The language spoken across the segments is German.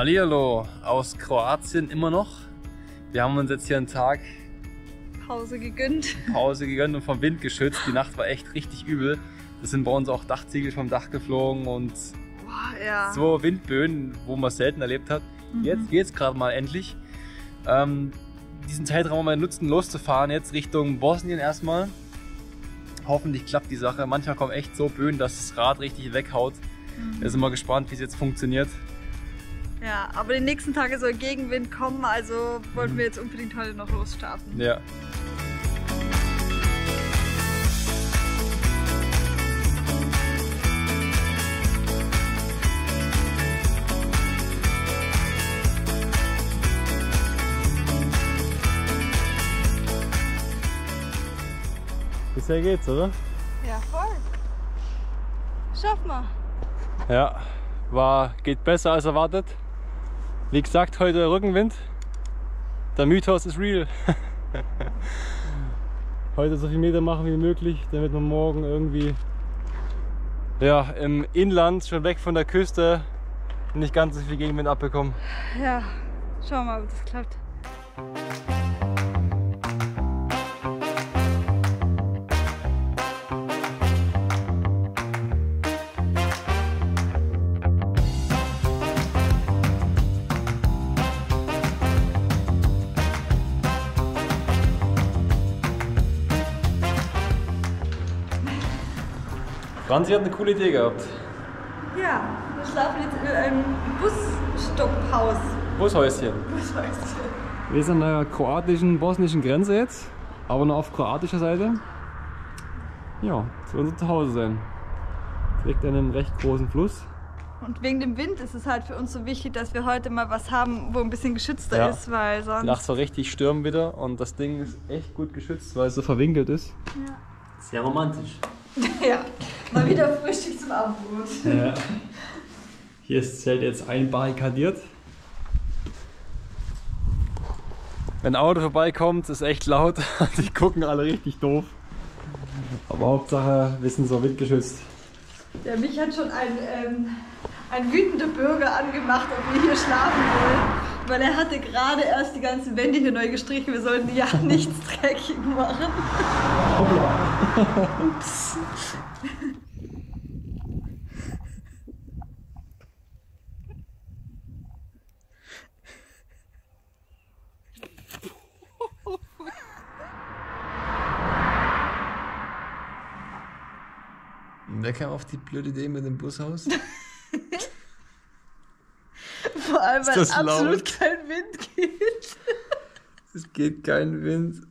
Hallihallo aus Kroatien immer noch. Wir haben uns jetzt hier einen Tag Pause gegönnt und vom Wind geschützt. Die Nacht war echt richtig übel. Es sind bei uns auch Dachziegel vom Dach geflogen und so Windböen, wo man es selten erlebt hat. Jetzt geht es gerade mal endlich. Diesen Zeitraum mal nutzen, loszufahren jetzt Richtung Bosnien erstmal. Hoffentlich klappt die Sache. Manchmal kommen echt so Böen, dass das Rad richtig weghaut. Wir sind mal gespannt, wie es jetzt funktioniert. Ja, aber die nächsten Tage soll Gegenwind kommen, also wollten wir jetzt unbedingt heute noch losstarten. Ja. Bisher geht's, oder? Ja, voll. Schaffen wir. Ja, geht besser als erwartet. Wie gesagt, heute Rückenwind. Der Mythos ist real. Heute so viel Meter machen wie möglich, damit wir morgen irgendwie im Inland, schon weg von der Küste, nicht ganz so viel Gegenwind abbekommen. Ja, schauen wir mal, ob das klappt. Franzi hat eine coole Idee gehabt. Ja, wir schlafen jetzt in einem Busstopphaus. Bushäuschen. Bushäuschen. Wir sind an der kroatischen-bosnischen Grenze jetzt, aber noch auf kroatischer Seite. Ja, das wird unser Zuhause sein. Direkt an einem recht großen Fluss. Und wegen dem Wind ist es halt für uns so wichtig, dass wir heute mal was haben, wo ein bisschen geschützter ist, weil sonst... Nachts war richtig Sturm wieder und das Ding ist echt gut geschützt, weil es so verwinkelt ist. Ja. Sehr romantisch. Ja, mal wieder Frühstück zum Abendbrot. Ja. Hier ist das Zelt jetzt einbarrikadiert. Wenn ein Auto vorbeikommt, ist echt laut. Die gucken alle richtig doof. Aber Hauptsache, wir sind so windgeschützt. Ja, mich hat schon ein wütender Bürger angemacht, ob wir hier schlafen wollen. Weil er hatte gerade erst die ganzen Wände hier neu gestrichen. Wir sollten ja nichts dreckig machen. Hoppla. Ups. Wer kam auf die blöde Idee mit dem Bushaus? Vor allem, weil absolut laut? kein Wind geht. Es geht kein Wind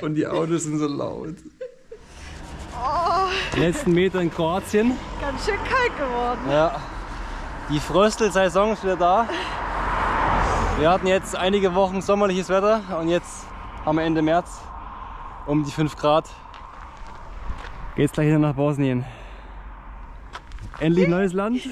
und die Autos sind so laut. Oh, Die letzten Meter in Kroatien. ganz schön kalt geworden. Ja, die Fröstelsaison ist wieder da. Wir hatten jetzt einige Wochen sommerliches Wetter und jetzt haben wir Ende März um die 5 Grad. Geht's gleich wieder nach Bosnien. Endlich neues Land.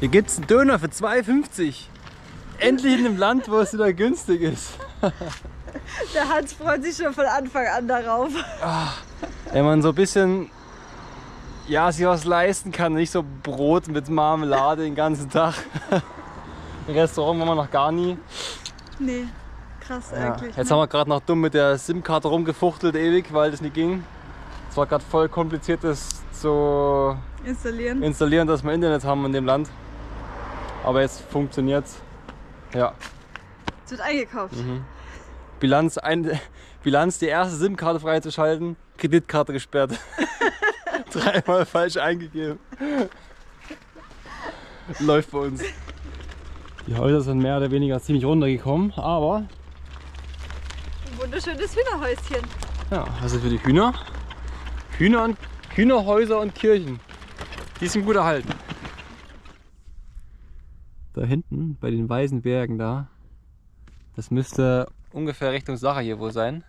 Hier gibt es einen Döner für 2,50. Endlich in einem Land, wo es wieder günstig ist. Der Hans freut sich schon von Anfang an darauf. Wenn man so ein bisschen sich was leisten kann, nicht so Brot mit Marmelade den ganzen Tag. Im Restaurant waren wir noch gar nie. Nee, krass eigentlich. Jetzt haben wir gerade noch dumm mit der SIM-Karte rumgefuchtelt ewig, weil das nicht ging. Es war gerade voll kompliziert, das zu installieren, dass wir Internet haben in dem Land. Aber jetzt funktioniert's. Ja. Es wird eingekauft. Bilanz, die erste SIM-Karte freizuschalten, Kreditkarte gesperrt. 3-mal falsch eingegeben. Läuft bei uns. Die Häuser sind mehr oder weniger ziemlich runtergekommen, aber... Ein wunderschönes Hühnerhäuschen. Ja, also für die Hühner. Hühnerhäuser und Kirchen. Die sind gut erhalten. hinten bei den weißen Bergen da. Das müsste ungefähr Richtung Sacher hier wohl sein.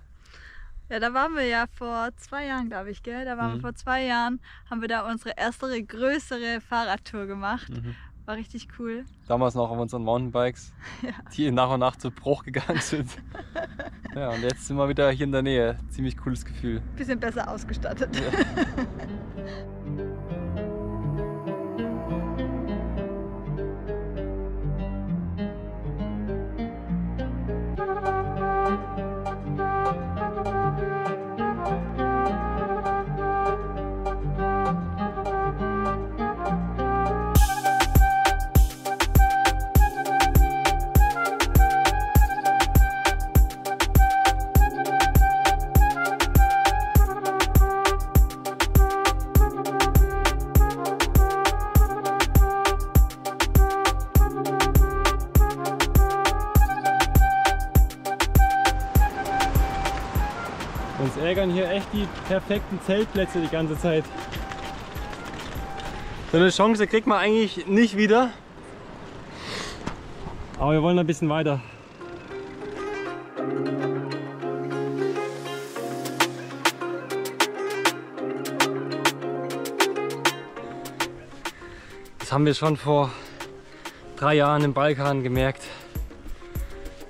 Ja, da waren wir ja vor 2 Jahren, glaube ich, gell? Da waren wir vor 2 Jahren, haben wir da unsere erste größere Fahrradtour gemacht. War richtig cool. Damals noch auf unseren Mountainbikes, die nach und nach zu Bruch gegangen sind. Ja, und jetzt sind wir wieder hier in der Nähe. Ziemlich cooles Gefühl. Bisschen besser ausgestattet. Ja. Uns ärgern hier echt die perfekten Zeltplätze die ganze Zeit. So eine Chance kriegt man eigentlich nicht wieder. Aber wir wollen ein bisschen weiter. Das haben wir schon vor 3 Jahren im Balkan gemerkt.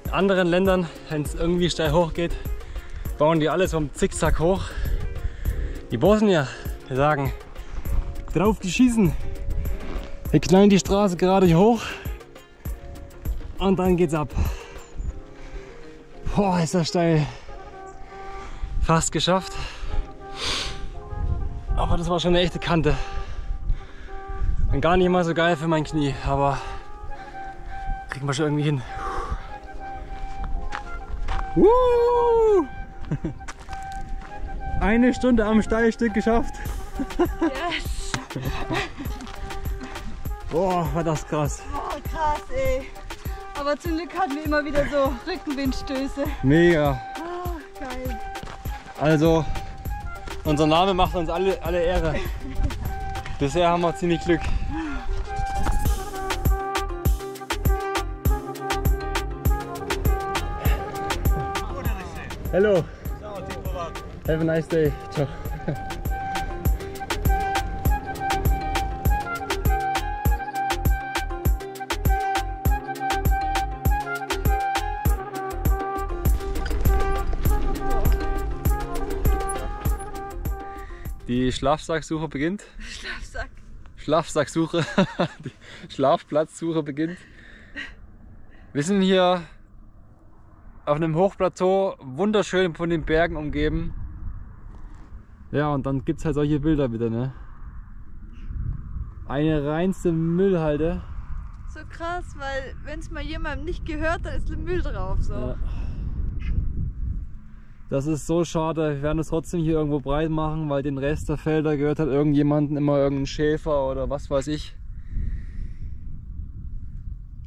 In anderen Ländern, wenn es irgendwie steil hoch geht, bauen die alles um Zickzack hoch. Die Bosnier, wir sagen, drauf die schießen. Wir knallen die Straße gerade hier hoch und dann geht's ab. Boah, ist das steil. Fast geschafft. Aber das war schon eine echte Kante. Und gar nicht mal so geil für mein Knie, aber kriegen wir schon irgendwie hin. Eine Stunde am Steilstück geschafft. Yes! Boah, war das krass. Boah, krass, ey. Aber zum Glück hatten wir immer wieder so Rückenwindstöße. Mega. Oh, geil. Also, unser Name macht uns alle Ehre. Bisher haben wir ziemlich Glück. Hello. Have a nice day. Ciao. Die Schlafsacksuche beginnt. Schlafsacksuche. Die Schlafplatzsuche beginnt. Wir sind hier auf einem Hochplateau, wunderschön von den Bergen umgeben. Ja, und dann gibt es halt solche Bilder wieder, ne? Eine reinste Müllhalde. So krass, weil wenn es mal jemandem nicht gehört, dann ist der Müll drauf. So. Ja. Das ist so schade. Wir werden es trotzdem hier irgendwo breit machen, weil den Rest der Felder gehört halt irgendjemanden, immer irgendein Schäfer oder was weiß ich.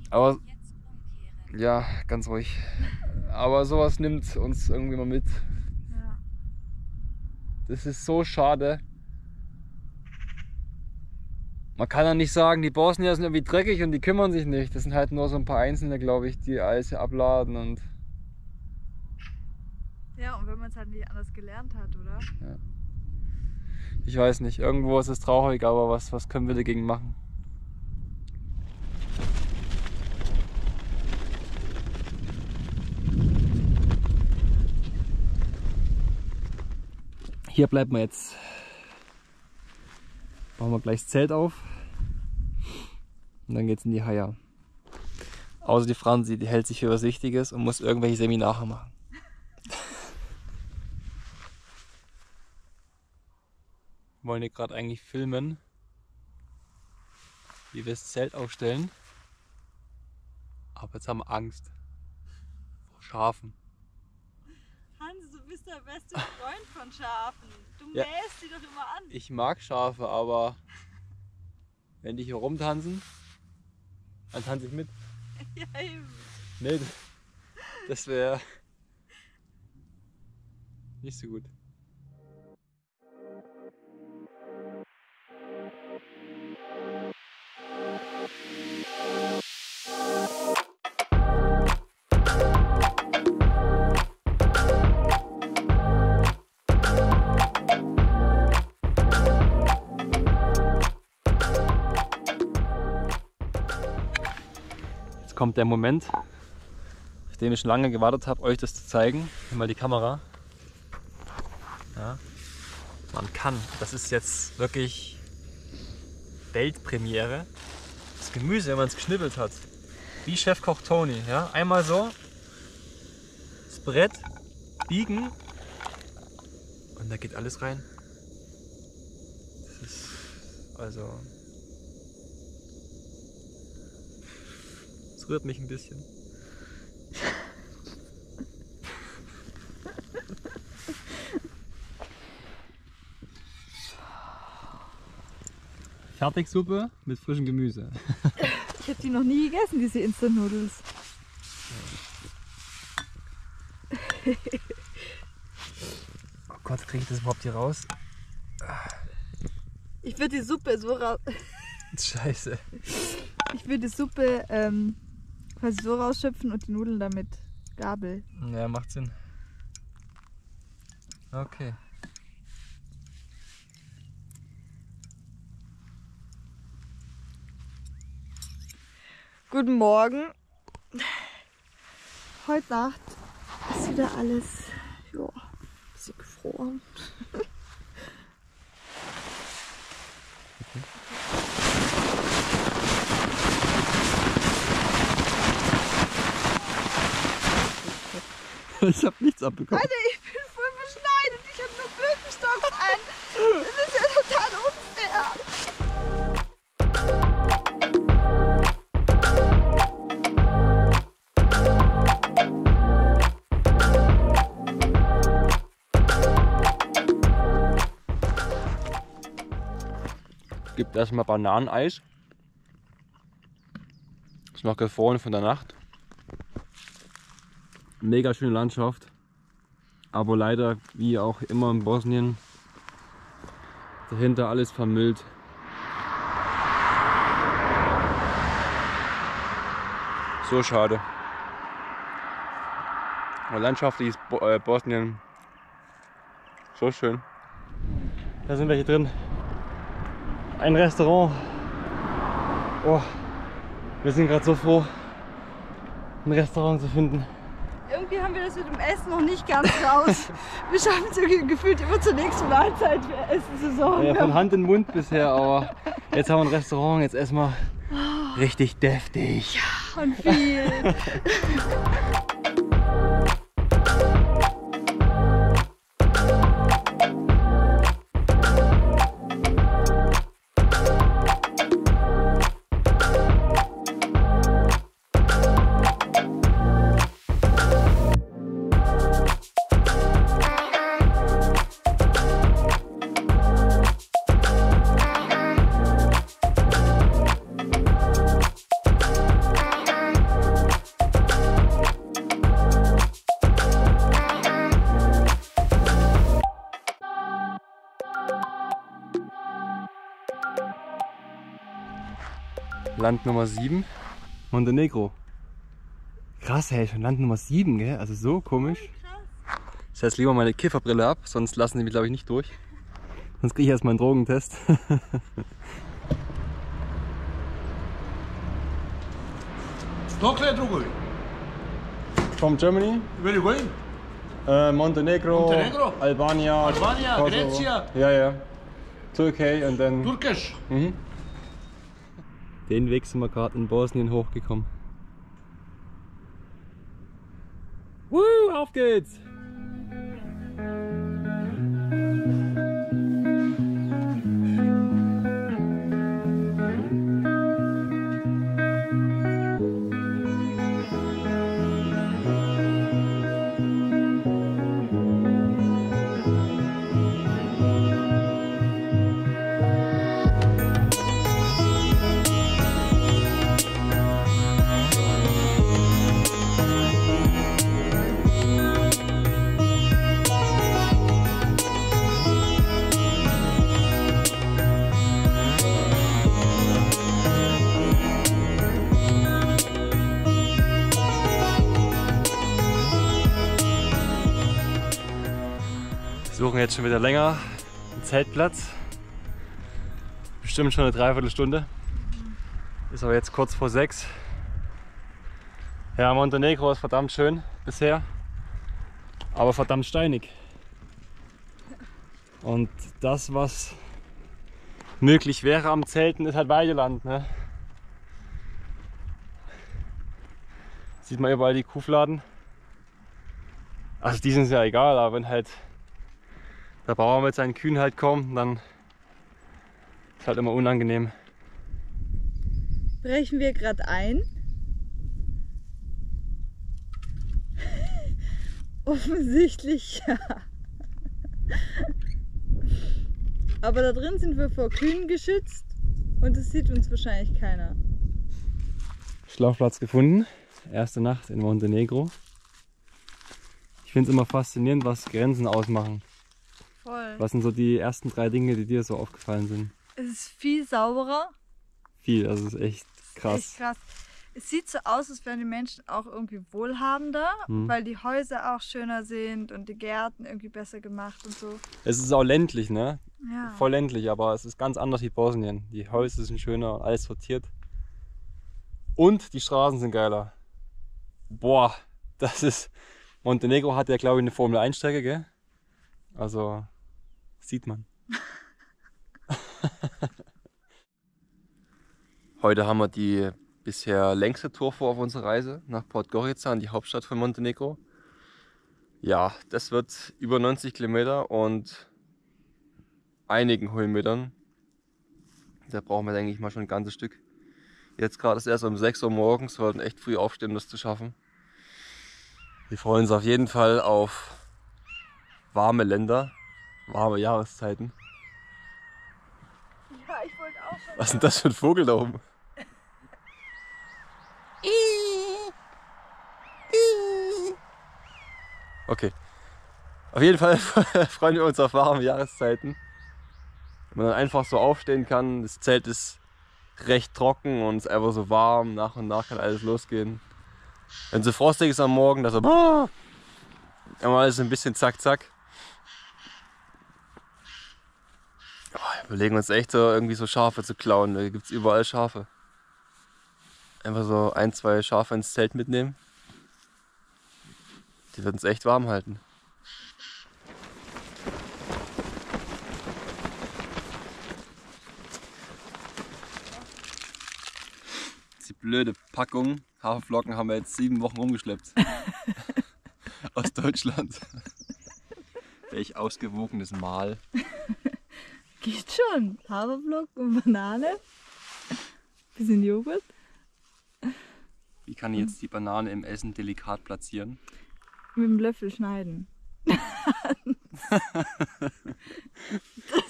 Aber ja, ganz ruhig. Aber sowas nimmt uns irgendwie mal mit. Ja. Das ist so schade. Man kann ja nicht sagen, die Bosnier sind irgendwie dreckig und die kümmern sich nicht. Das sind halt nur so ein paar Einzelne, glaube ich, die alles hier abladen und... Ja, und wenn man es halt nicht anders gelernt hat, oder? Ja. Ich weiß nicht, irgendwo ist es traurig, aber was können wir dagegen machen? Hier bleibt man jetzt. Machen wir gleich das Zelt auf. Und dann geht's in die Haia. Außer die Franzi, die hält sich für was Wichtiges und muss irgendwelche Seminare machen. Wir wollen hier gerade eigentlich filmen, wie wir das Zelt aufstellen. Aber jetzt haben wir Angst vor Schafen. Hans, du bist der beste Freund von Schafen. Du Ja. mähst sie doch immer an. Ich mag Schafe, aber wenn die hier rumtanzen, dann tanze ich mit. Ja, eben. Nee, das wäre nicht so gut. kommt der Moment, auf den ich schon lange gewartet habe, euch das zu zeigen. Hier mal die Kamera. Ja. Man kann, das ist jetzt wirklich Weltpremiere. Das Gemüse, wenn man es geschnippelt hat, wie Chefkoch Tony. Ja? Einmal so, das Brett biegen und da geht alles rein. Das ist also... Es rührt mich ein bisschen. Fertigsuppe mit frischem Gemüse. Ich habe die noch nie gegessen, diese Instant Noodles. Oh Gott, kriege ich das überhaupt hier raus? Ich würde die Suppe so raus... Scheiße. Ich würde die Suppe quasi so rausschöpfen und die Nudeln damit Gabel. Ja, macht Sinn. Okay. Guten Morgen. Heute Nacht ist wieder alles, ja, ein bisschen gefroren. Ich habe nichts abbekommen. Alter, ich bin voll beschneidet. Ich habe nur Birkenstocks an. Das ist ja total unfair. Gibt erstmal Bananeneis. Ist noch gefroren von der Nacht. Mega schöne Landschaft. Aber leider, wie auch immer in Bosnien, dahinter alles vermüllt. So schade. Aber landschaftlich ist Bosnien so schön. Da sind wir hier drin. Ein Restaurant. Oh, wir sind gerade so froh, ein Restaurant zu finden. Irgendwie haben wir das mit dem Essen noch nicht ganz raus. Wir schaffen es irgendwie gefühlt immer zur nächsten Mahlzeit für Essenssaison. Ja, von Hand in Mund bisher, aber jetzt haben wir ein Restaurant, jetzt essen wir richtig deftig. Ja, und viel. Land Nummer 7, Montenegro. Krass, hey, schon Land Nummer 7, gell? Also so komisch. Ich setze lieber meine Kifferbrille ab, sonst lassen sie mich, glaube ich, nicht durch. Sonst kriege ich erstmal einen Drogentest. From Germany. Where are you going? Montenegro, Montenegro? Albania, Albania, Kosovo. Grecia. Ja, ja. Turkey und dann. Turkish. Mhm. Den Weg sind wir gerade in Bosnien hochgekommen. Woo, auf geht's! Wir suchen jetzt schon wieder länger einen Zeltplatz. Bestimmt schon eine Dreiviertelstunde. Ist aber jetzt kurz vor 6. Ja, Montenegro ist verdammt schön bisher, aber verdammt steinig. Und das, was möglich wäre am Zelten, ist halt Weideland. Ne? Sieht man überall die Kuhfladen. Also die sind es ja egal, aber wenn halt der Bauer mit seinen Kühen halt kommt, dann ist es halt immer unangenehm. Brechen wir gerade ein? Offensichtlich ja. Aber da drin sind wir vor Kühen geschützt und es sieht uns wahrscheinlich keiner. Schlafplatz gefunden. Erste Nacht in Montenegro. Ich finde es immer faszinierend, was Grenzen ausmachen. Voll. Was sind so die ersten 3 Dinge, die dir so aufgefallen sind? Es ist viel sauberer. Viel, also es ist echt krass. Echt krass. Es sieht so aus, als wären die Menschen auch irgendwie wohlhabender, weil die Häuser auch schöner sind und die Gärten irgendwie besser gemacht und so. Es ist auch ländlich, ne? Ja. Voll ländlich, aber es ist ganz anders wie Bosnien. Die Häuser sind schöner, alles sortiert. Und die Straßen sind geiler. Boah, das ist... Montenegro hat ja, glaube ich, eine Formel-1-Strecke, gell? Also, sieht man. Heute haben wir die bisher längste Tour vor auf unserer Reise nach Podgorica, die Hauptstadt von Montenegro. Ja, das wird über 90 Kilometer und einigen Höhenmetern. Da brauchen wir, denke ich mal, schon ein ganzes Stück. Jetzt gerade ist erst um 6 Uhr morgens, wir wollten echt früh aufstehen, um das zu schaffen. Wir freuen uns auf jeden Fall auf warme Länder, warme Jahreszeiten. Ja, ich wollte auch schon. Was ist denn das für ein Vogel da oben? Okay. Auf jeden Fall freuen wir uns auf warme Jahreszeiten. Wenn man dann einfach so aufstehen kann, das Zelt ist recht trocken und es ist einfach so warm, nach und nach kann alles losgehen. Wenn es so frostig ist am Morgen, dass so immer alles ein bisschen zack zack. Wir überlegen uns echt so irgendwie so Schafe zu klauen, da gibt es überall Schafe. Einfach so 1, 2 Schafe ins Zelt mitnehmen. Die werden es echt warm halten. Die blöde Packung Haferflocken haben wir jetzt 7 Wochen rumgeschleppt. Aus Deutschland. Welch ausgewogenes Mahl. Geht schon. Haferflocken und Banane. Bisschen Joghurt. Wie kann ich jetzt die Banane im Essen delikat platzieren? Mit dem Löffel schneiden. Das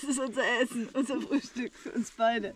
ist unser Essen, unser Frühstück für uns beide.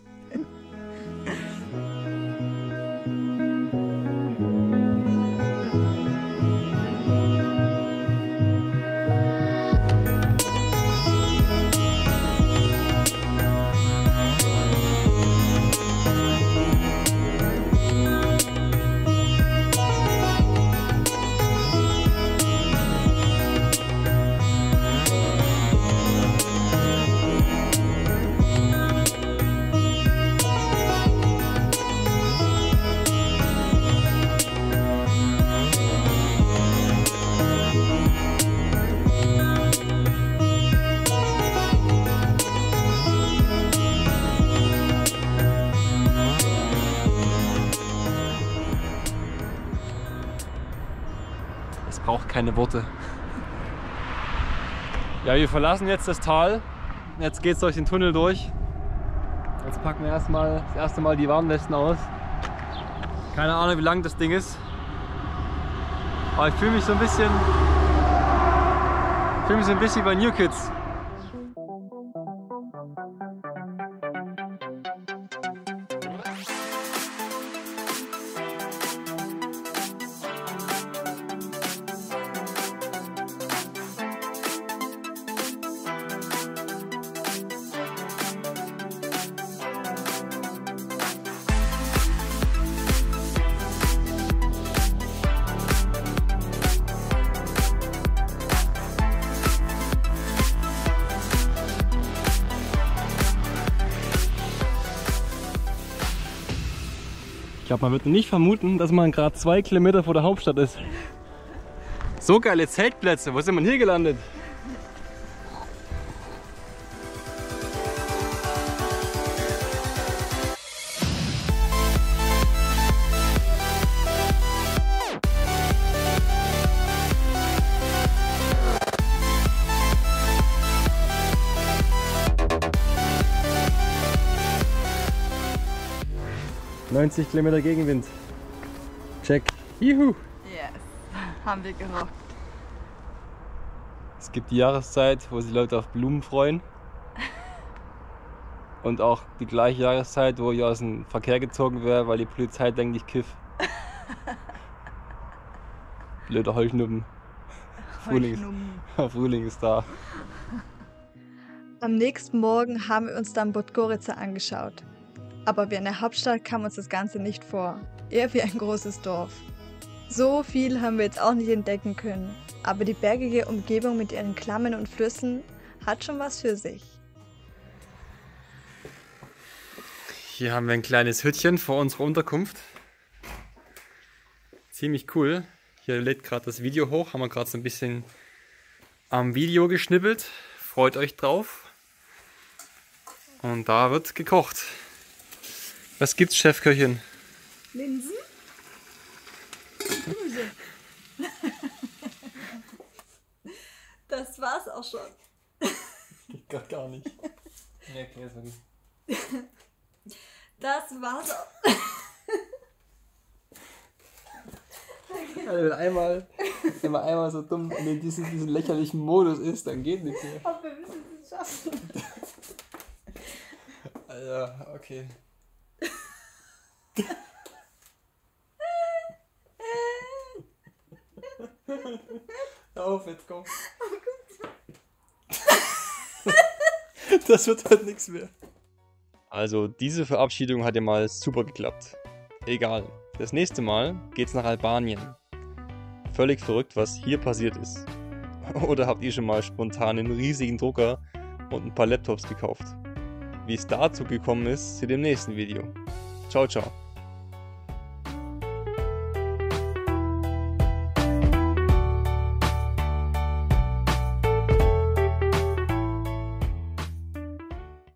Braucht keine Worte. Ja, wir verlassen jetzt das Tal. Jetzt geht es durch den Tunnel durch. Jetzt packen wir das erste Mal die Warnwesten aus. Keine Ahnung, wie lang das Ding ist. Aber ich fühle mich so ein bisschen bei New Kids. Ich glaube, man wird nicht vermuten, dass man gerade 2 Kilometer vor der Hauptstadt ist. So geile Zeltplätze, wo sind wir hier gelandet? ...90 Kilometer Gegenwind. Check. Juhu! Yes, haben wir gerockt. Es gibt die Jahreszeit, wo sich Leute auf Blumen freuen. Und auch die gleiche Jahreszeit, wo ich aus dem Verkehr gezogen wäre, weil die Polizei denkt, ich kiff. Blöder Heuschnuppen. Frühling ist da. Am nächsten Morgen haben wir uns dann Podgorica angeschaut. Aber wie eine Hauptstadt kam uns das Ganze nicht vor. Eher wie ein großes Dorf. So viel haben wir jetzt auch nicht entdecken können. Aber die bergige Umgebung mit ihren Klammen und Flüssen hat schon was für sich. Hier haben wir ein kleines Hüttchen vor unserer Unterkunft. Ziemlich cool. Hier lädt gerade das Video hoch. Haben wir gerade so ein bisschen am Video geschnippelt. Freut euch drauf. Und da wird gekocht. Was gibt's, Chefköchin? Linsen? Gemüse. Das war's auch schon. Geht grad gar nicht. Nee, okay, das war gut. Das war's auch. Also wenn man einmal so dumm in diesen lächerlichen Modus ist, dann geht nichts mehr. Aber wir müssen es schaffen. Alter, okay. Hör auf, jetzt komm. Das wird halt nichts mehr. Also, diese Verabschiedung hat ja mal super geklappt. Egal. Das nächste Mal geht's nach Albanien. Völlig verrückt, was hier passiert ist. Oder habt ihr schon mal spontan einen riesigen Drucker und ein paar Laptops gekauft? Wie es dazu gekommen ist, seht ihr im nächsten Video. Ciao, ciao.